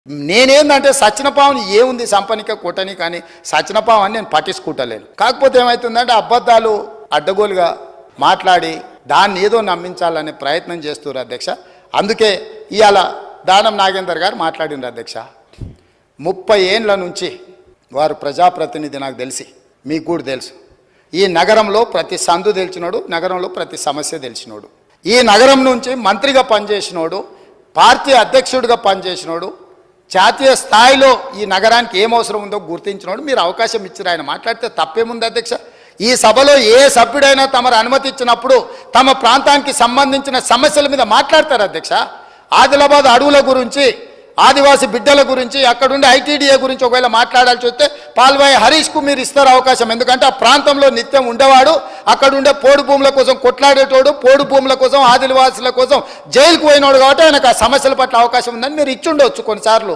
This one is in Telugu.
నేనేందంటే సచ్చినపావుని ఏముంది సంపనిక కొట్టని కానీ సచ్చినపావు అని నేను పట్టించుకుంటలేను. కాకపోతే ఏమవుతుందంటే అబద్ధాలు అడ్డగోలుగా మాట్లాడి దాన్ని ఏదో నమ్మించాలనే ప్రయత్నం చేస్తున్నారు అధ్యక్ష. అందుకే ఇవాళ దానం నాగేందర్ గారు మాట్లాడినారు అధ్యక్ష. 30 ఏండ్ల నుంచి వారు ప్రజాప్రతినిధి, నాకు తెలిసి మీకు కూడా తెలుసు. ఈ నగరంలో ప్రతి సందు తెలిసినోడు, నగరంలో ప్రతి సమస్య తెలిసినోడు, ఈ నగరం నుంచి మంత్రిగా పనిచేసినోడు, పార్టీ అధ్యక్షుడిగా పనిచేసినోడు, జాతీయ స్థాయిలో ఈ నగరానికి ఏం అవసరం ఉందో గుర్తించినోడు. మీరు అవకాశం ఇచ్చారు, ఆయన మాట్లాడితే తప్పేముంది అధ్యక్ష? ఈ సభలో ఏ సభ్యుడైనా తమరు అనుమతి ఇచ్చినప్పుడు తమ ప్రాంతానికి సంబంధించిన సమస్యల మీద మాట్లాడతారు అధ్యక్ష. ఆదిలాబాద్ అడవుల గురించి, ఆదివాసీ బిడ్డల గురించి, అక్కడుండే ఐటీడీఏ గురించి ఒకవేళ మాట్లాడాల్సి వస్తే పాల్వాయి హరీష్కు మీరు ఇస్తారు అవకాశం. ఎందుకంటే ఆ ప్రాంతంలో నిత్యం ఉండేవాడు, అక్కడుండే పోడు భూముల కోసం కొట్లాడేటోడు, పోడు భూముల కోసం, ఆదివాసుల కోసం జైలుకు పోయినోడు కాబట్టి ఆయనకు ఆ సమస్యల పట్ల అవకాశం ఉందని మీరు ఇచ్చుండవచ్చు కొన్నిసార్లు.